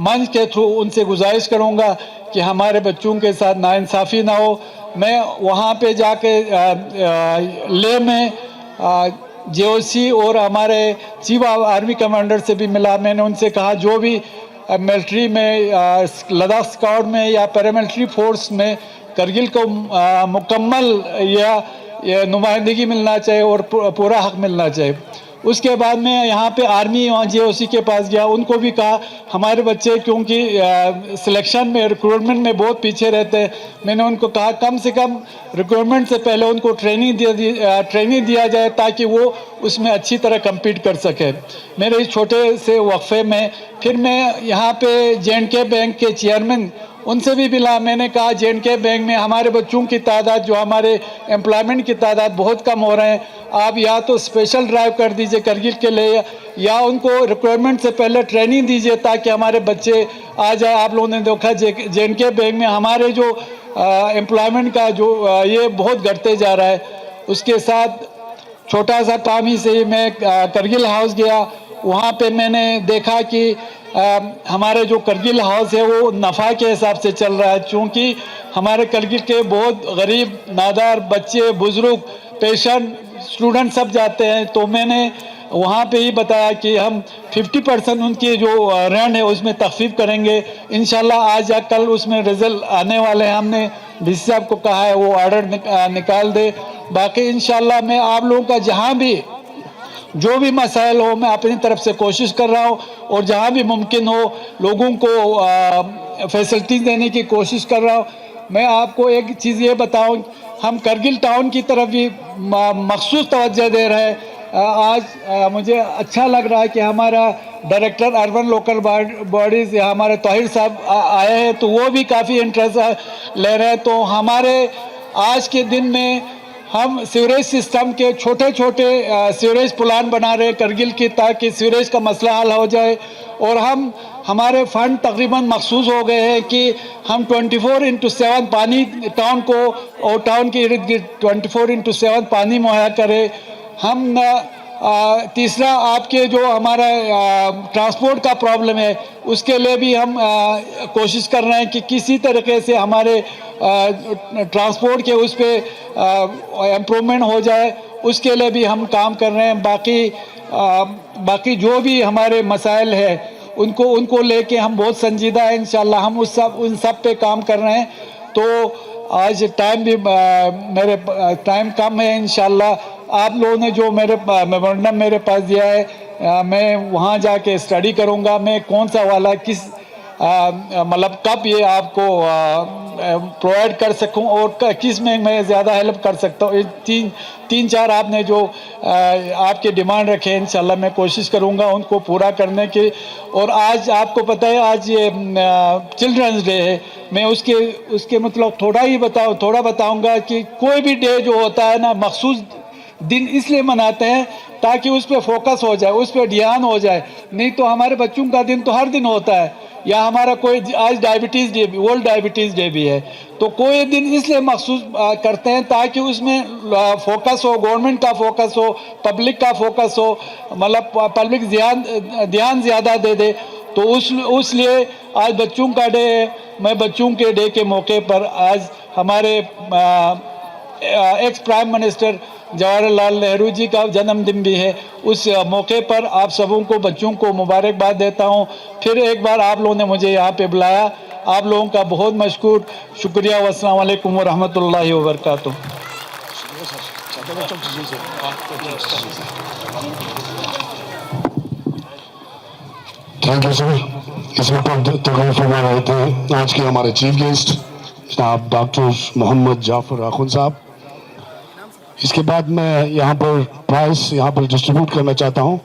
मंच के थ्रू उनसे गुजारिश करूँगा कि हमारे बच्चों के साथ नाइंसाफ़ी ना हो। मैं वहाँ पे जाके लेह में जेओसी और हमारे चीफ आर्मी कमांडर से भी मिला। मैंने उनसे कहा जो भी मिलिट्री में लद्दाख स्काउट में या पैरामिलिट्री फोर्स में करगिल को मुकम्मल या नुमाइंदगी मिलना चाहिए और पूरा हक मिलना चाहिए। उसके बाद में यहाँ पे आर्मी वहाँ जेओसी के पास गया, उनको भी कहा हमारे बच्चे क्योंकि सिलेक्शन में रिक्रूटमेंट में बहुत पीछे रहते हैं। मैंने उनको कहा कम से कम रिक्रूटमेंट से पहले उनको ट्रेनिंग दिया जाए ताकि वो उसमें अच्छी तरह compete कर सके। मेरे इस छोटे से वक्फे में फिर मैं यहाँ पे J&K बैंक के चेयरमैन उनसे भी मिला। मैंने कहा J&K बैंक में हमारे बच्चों की तादाद जो हमारे एम्प्लॉयमेंट की तादाद बहुत कम हो रहे हैं, आप या तो स्पेशल ड्राइव कर दीजिए करगिल के लिए या उनको रिक्वायरमेंट से पहले ट्रेनिंग दीजिए ताकि हमारे बच्चे आ जाए। आप लोगों ने देखा J&K बैंक में हमारे जो एम्प्लॉयमेंट का जो ये बहुत घटते जा रहा है। उसके साथ छोटा सा काम ही से मैं करगिल हाउस गया, वहाँ पे मैंने देखा कि हमारे जो करगिल हाउस है वो नफ़ा के हिसाब से चल रहा है, क्योंकि हमारे करगिल के बहुत गरीब नादार बच्चे, बुजुर्ग, पेशेंट, स्टूडेंट सब जाते हैं। तो मैंने वहाँ पे ही बताया कि हम 50% उनकी जो रेंट है उसमें तखफीफ करेंगे इंशाल्लाह। आज या कल उसमें रिजल्ट आने वाले हैं। हमने डीसी साहब को कहा है वो ऑर्डर निकाल दे। बाकी इंशाल्लाह मैं आप लोगों का जहाँ भी जो भी मसाइल हो मैं अपनी तरफ से कोशिश कर रहा हूँ और जहाँ भी मुमकिन हो लोगों को फैसिलिटीज़ देने की कोशिश कर रहा हूँ। मैं आपको एक चीज़ ये बताऊँ, हम करगिल टाउन की तरफ भी मखसूस तवज्जो दे रहे हैं। आज मुझे अच्छा लग रहा है कि हमारा डायरेक्टर अर्बन लोकल बॉडीज़ या हमारे ताहिर साहब आए हैं, तो वो भी काफ़ी इंटरेस्ट ले रहे हैं। तो हमारे आज के दिन में हम सीवरेज सिस्टम के छोटे छोटे सीवरेज प्लान बना रहे हैं करगिल की, ताकि सीवरेज का मसला हल हो जाए। और हमारे फंड तकरीबन मखसूस हो गए हैं कि हम 24/7 पानी टाउन को और टाउन के इर्द गिर्द 24/7 पानी मुहैया करें। हम तीसरा आपके जो हमारा ट्रांसपोर्ट का प्रॉब्लम है उसके लिए भी हम कोशिश कर रहे हैं कि किसी तरीके से हमारे ट्रांसपोर्ट के उस पर इम्प्रूवमेंट हो जाए, उसके लिए भी हम काम कर रहे हैं। बाकी जो भी हमारे मसाइल है उनको लेके हम बहुत संजीदा हैं इंशाल्लाह। हम उन सब पे काम कर रहे हैं। तो आज टाइम भी मेरे टाइम कम है। इंशाल्लाह आप लोगों ने जो मेमोरेंडम मेरे पास दिया है मैं वहाँ जाके स्टडी करूँगा। मैं कौन सा वाला किस मतलब कब ये आपको प्रोवाइड कर सकूं और किस में मैं ज़्यादा हेल्प कर सकता हूँ। तीन चार आपने जो आपके डिमांड रखे हैं इंशाल्लाह मैं कोशिश करूँगा उनको पूरा करने की। और आज आपको पता है आज ये चिल्ड्रंस डे है। मैं उसके मतलब थोड़ा बताऊँगा कि कोई भी डे जो होता है ना मखसूस दिन इसलिए मनाते हैं ताकि उस पर फोकस हो जाए, उस पर ध्यान हो जाए। नहीं तो हमारे बच्चों का दिन तो हर दिन होता है, या हमारा कोई आज डायबिटीज़ डे भी, वर्ल्ड डायबिटीज़ डे भी है। तो कोई दिन इसलिए मखसूस करते हैं ताकि उसमें फोकस हो, गवर्नमेंट का फोकस हो, पब्लिक का फोकस हो, मतलब पब्लिक ध्यान ज़्यादा दे। तो उस लिए आज बच्चों का डे है। मैं बच्चों के डे के मौके पर आज हमारे ex prime minister Jawaharlal Nehru ji का जन्मदिन भी है। उस मौके पर आप सबों को बच्चों को मुबारकबाद देता हूं। फिर एक बार आप लोगों ने मुझे यहाँ पे बुलाया, आप लोगों का बहुत मशकूर, शुक्रिया। अस्सलाम वालेकुम व रहमतुल्लाहि व बरकातुहू। Thank you sir. इसमें तकरीर फरमा रहे थे आज के हमारे चीफ गेस्ट जनाब डॉक्टर मोहम्मद जाफर आखुन साहब। इसके बाद मैं यहाँ पर प्राइज़ यहाँ पर डिस्ट्रीब्यूट करना चाहता हूँ।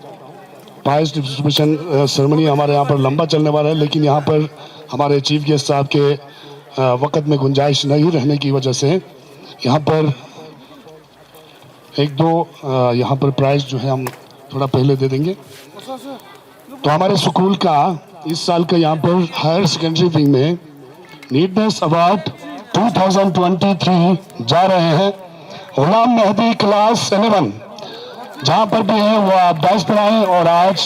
प्राइज़ डिस्ट्रीब्यूशन सेरेमनी हमारे यहाँ पर लंबा चलने वाला है, लेकिन यहाँ पर हमारे चीफ गेस्ट साहब के वक़्त में गुंजाइश नहीं रहने की वजह से यहाँ पर एक दो यहाँ पर प्राइज़ जो है हम थोड़ा पहले दे देंगे। तो हमारे स्कूल का इस साल का यहाँ पर हायर सेकेंडरी विंग में नीटनेस अवार्ड 2023 जा रहे हैं गुलाम मेहदी क्लास 11, जहाँ पर भी हैं वो आप 10 पढ़ाएँ। और आज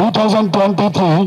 2023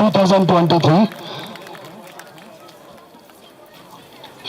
2023.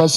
10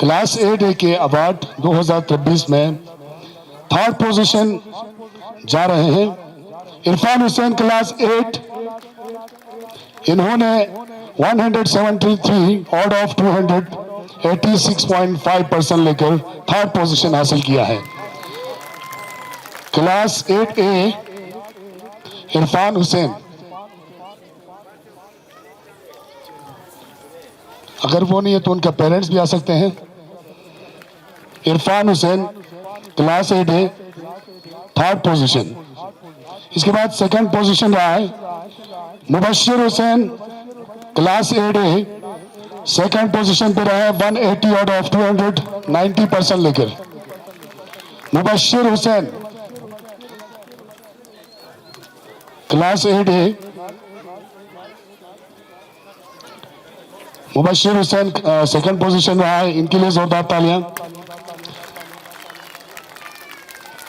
क्लास 8A के अवार्ड 2023 में थर्ड पोजीशन जा रहे हैं इरफान हुसैन क्लास 8। इन्होंने 173 आउट ऑफ 286.5% लेकर थर्ड पोजीशन हासिल किया है। क्लास 8A इरफान हुसैन, अगर वो नहीं है तो उनका पेरेंट्स भी आ सकते हैं। Irfan Hussain class 8A third position. इसके बाद सेकंड पोजीशन रहा है Mubashir Hussain class 8A, second position पे रहा है 180 आउट ऑफ 290% लेकर। Mubashir Hussain class 8A, Mubashir Hussain second position रहा है, इनके लिए जोरदार तालियां।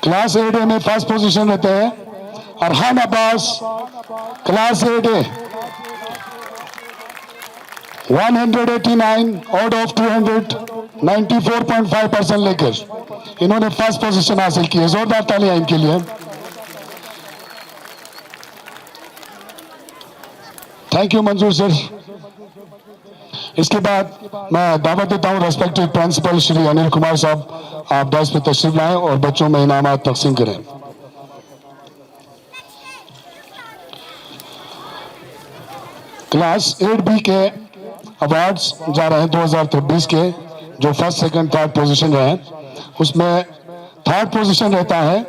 क्लास 8A में फर्स्ट पोजीशन रहते हैं Arhan Abbas class 8A, 189 out of 294.5% लेकर इन्होंने फर्स्ट पोजीशन हासिल की है। जोरदार तालियां इनके लिए। थैंक यू मंजूर सर। इसके बाद मैं दावत देता हूं रेस्पेक्टेड प्रिंसिपल श्री अनिल कुमार साहब, आप डाइस पे तशरीफ लाएं और बच्चों में इनामात तकसीम करें। क्लास 8B के अवार्ड्स जा रहे हैं 2023 के, जो फर्स्ट सेकंड थर्ड पोजीशन रहे हैं। उसमें थर्ड पोजीशन रहता है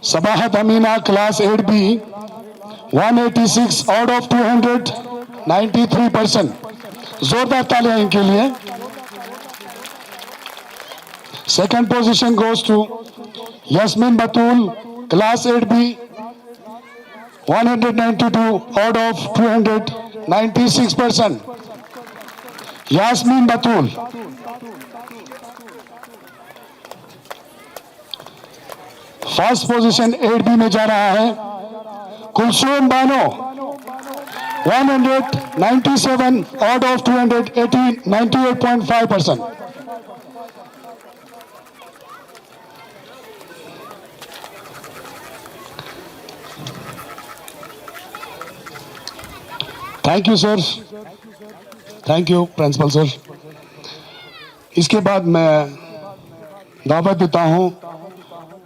Sabahat Amina class 8B, 186 out of 293%। जोरदार तालियां इनके लिए। Second position goes to Yasmeen Batool class 8B, 192 out of 296%। Yasmeen Batool. First position 8B में जा रहा है Kulsoom Bano, 197 out of 98.5%। Thank you sir, thank you principal sir. इसके बाद मैं दावत देता हूं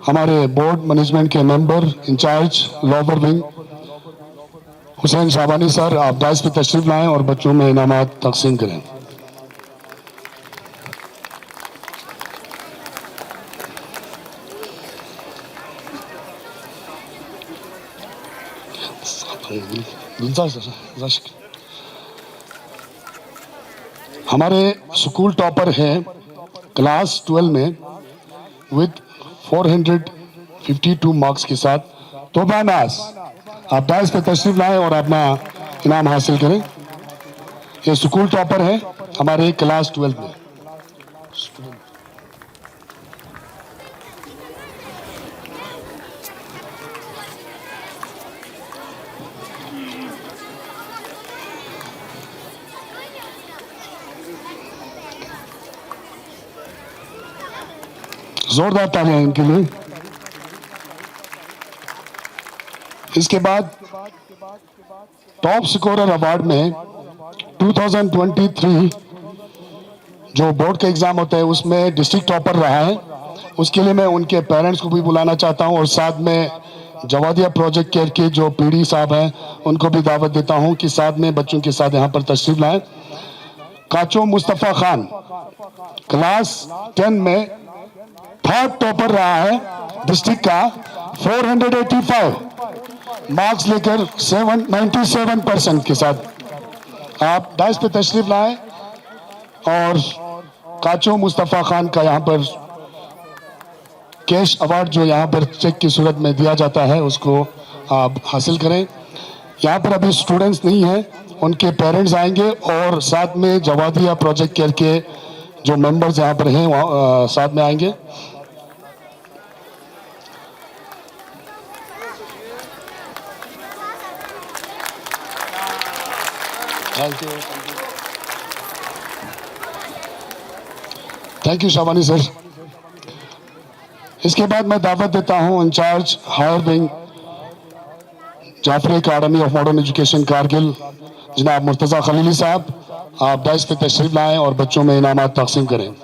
हमारे बोर्ड मैनेजमेंट के member incharge lower wing Hussain Shabani sir, आप डाइस पे तशरीफ लाएं और बच्चों में इनामात तकसीम करें। हमारे स्कूल टॉपर है क्लास 12 में विद 452 मार्क्स के साथ तोबा नाज, आप डाइस पे तशरीफ लाएं और अपना इनाम हासिल करें। ये स्कूल टॉपर है हमारे क्लास 12 में। जोरदार तालियां इनके लिए। इसके बाद टॉप स्कोरर अवार्ड में 2023 जो बोर्ड का एग्जाम होता है उसमें डिस्ट्रिक्ट टॉपर रहा है, उसके लिए मैं उनके पेरेंट्स को भी बुलाना चाहता हूं और साथ में जवादिया प्रोजेक्ट केयर के जो पीडी साहब हैं उनको भी दावत देता हूं कि साथ में बच्चों के साथ यहां पर तशरीफ लाएं। काचो मुस्तफा खान क्लास 10 में थर्ड टॉपर रहा है डिस्ट्रिक्ट का, 485 मार्क्स लेकर 97% के साथ। आप डाइस पे तशरीफ लाएं और काचो मुस्तफा खान का यहाँ पर कैश अवार्ड जो यहाँ पर चेक की सूरत में दिया जाता है उसको आप हासिल करें। यहाँ पर अभी स्टूडेंट्स नहीं हैं, उनके पेरेंट्स आएंगे और साथ में जवादिया प्रोजेक्ट केयर के जो मेंबर्स यहाँ पर हैं साथ में आएंगे। Thank you. Thank you Shabani sir. इसके बाद मैं दावत देता हूं incharge higher wing Jafri Academy of Modern Education Kargil जनाब मुर्तज़ा खलीली साहब, आप डाइस पे तशरीफ लाएं और बच्चों में इनामात तकसीम करें।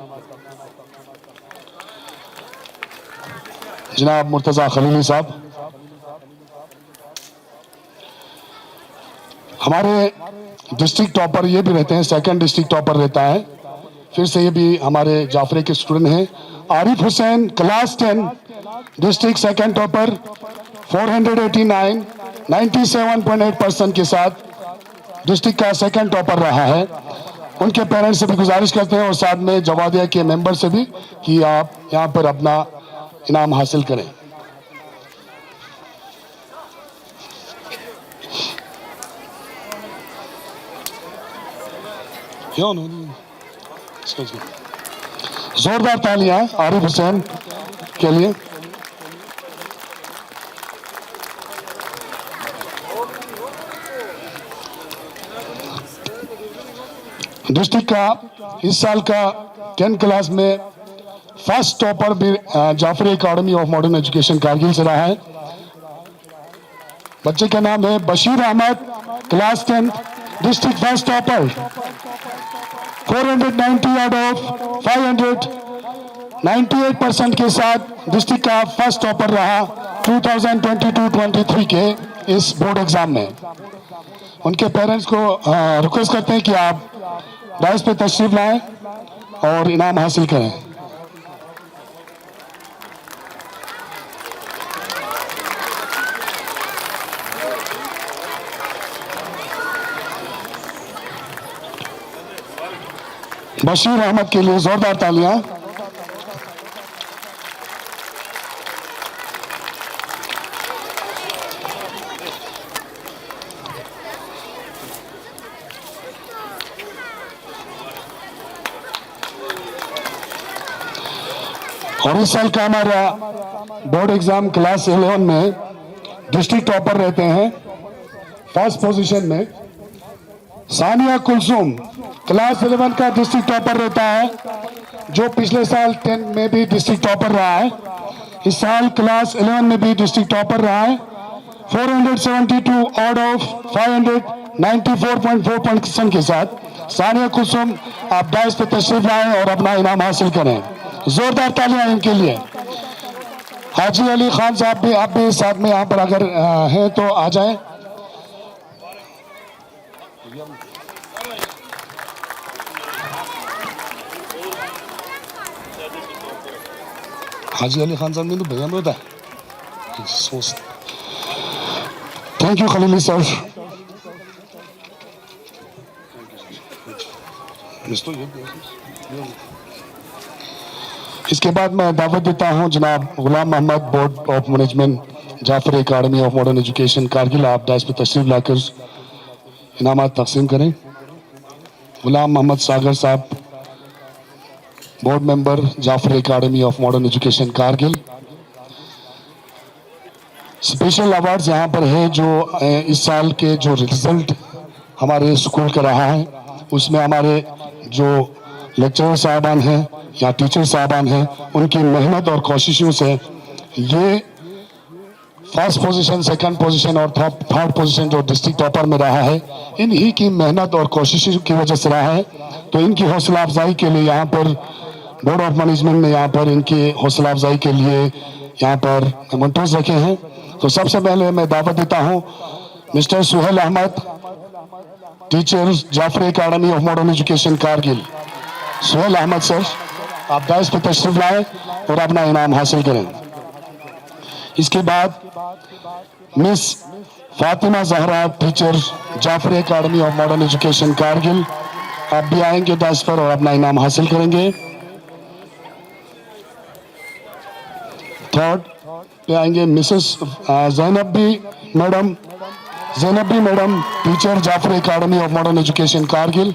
जनाब मुर्तज़ा खलीली साहब। हमारे डिस्ट्रिक्ट टॉपर ये भी रहते हैं, सेकंड डिस्ट्रिक्ट टॉपर रहता है, फिर से ये भी हमारे जाफरी के स्टूडेंट हैं। Arif Hussain class 10 district second topper 489 97.8% के साथ डिस्ट्रिक्ट का सेकंड टॉपर रहा है। उनके पेरेंट्स से भी गुजारिश करते हैं और साथ में जवादिया के मेंबर से भी कि आप यहाँ पर अपना इनाम हासिल करें। जोरदार तालियां आरिफ हुसैन के लिए। डिस्ट्रिक्ट का इस साल का 10 क्लास में फर्स्ट टॉपर भी Jafri Academy of Modern Education Kargil से रहा है। बच्चे का नाम है Bashir Ahmad, class 10 district first topper 490 out of 500 98% के साथ डिस्ट्रिक्ट का फर्स्ट टॉपर रहा 2022-23 के इस बोर्ड एग्जाम में। उनके पेरेंट्स को रिक्वेस्ट करते हैं कि आप डाइस पे तशरीफ लाएं और इनाम हासिल करें। बशीर अहमद के लिए जोरदार तालियां। और इस साल का हमारा बोर्ड एग्जाम क्लास 11 में डिस्ट्रिक्ट टॉपर रहते हैं फर्स्ट पोजीशन में सानिया कुलसुम, क्लास 11 का डिस्ट्रिक्ट टॉपर रहता है, जो पिछले साल 10 में भी डिस्ट्रिक्ट टॉपर रहा है। इस साल क्लास 11 में भी डिस्ट्रिक्ट टॉपर रहा है 472 आउट ऑफ 500 94.4% के साथ। सानिया कुलसुम, आप डाइस पे तशरीफ लाएं और अपना इनाम हासिल करें। जोरदार तालियां इनके लिए। हाजी अली खान साहब भी, आप भी साथ में यहाँ पर अगर हैं तो आ जाएं। हाजी अली खान साहब ने तो भैया में होता है। Thank you Khalili sir. इसके बाद मैं दावत देता हूं जनाब Ghulam Mohammad, board of management Jafri Academy of Modern Education Kargil, आप डाइस पे तशरीफ लाकर इनामात तकसीम करें। गुलाम Mohammad Sagar sahab, board member Jafri Academy of Modern Education Kargil. Special awards यहाँ पर है जो इस साल के जो रिजल्ट हमारे स्कूल का रहा है उसमें हमारे जो लेक्चरर साहबान हैं या टीचर साहबान हैं उनकी मेहनत और कोशिशों से ये फर्स्ट पोजीशन, सेकंड पोजीशन और थर्ड पोजीशन जो डिस्ट्रिक्ट टॉपर में रहा है, इन्हीं की मेहनत और कोशिशों की वजह से रहा है। तो इनकी हौसला अफजाई के लिए यहाँ पर बोर्ड ऑफ मैनेजमेंट ने यहाँ पर इनकी हौसला अफजाई के लिए यहाँ पर मेमेंटोस रखे हैं। तो सबसे पहले मैं दावत देता हूँ mister Suhail Ahmad, teacher Jafri Academy of Modern Education Kargil. Suhail Ahmad sir, आप डाइस पे तशरीफ लाएं और अपना इनाम हासिल करें। इसके बाद miss Fatima Zahra, teacher Jafri Academy of Modern Education Kargil, आप भी आएंगे डाइस पर और अपना इनाम हासिल करेंगे। थर्ड पे आएंगे Mrs Zainabi madam, teacher Jafri Academy of Modern Education Kargil.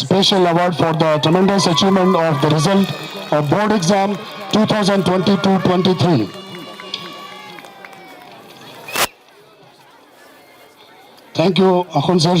Special award for the tremendous achievement of the result of board exam 2022-23. Thank you, Akhun sir.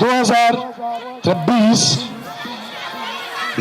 2023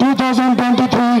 2023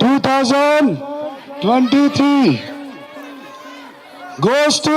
2023 goes to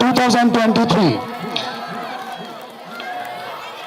2023.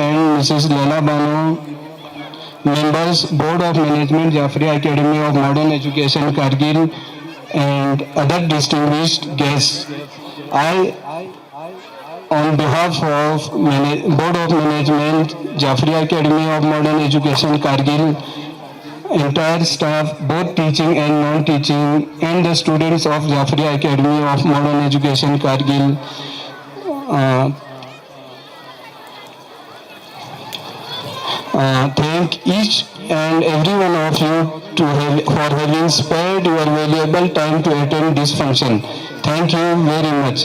and Mrs. Leila Banu, members Board of Management Jafri Academy of Modern Education Kargil, and other distinguished guests. I, on behalf of Board of Management Jafri Academy of Modern Education Kargil, entire staff, both teaching and non-teaching, and the students of Jafri Academy of Modern Education Kargil, thank each and every one of you for having spared your valuable time to attend this function. Thank you very much.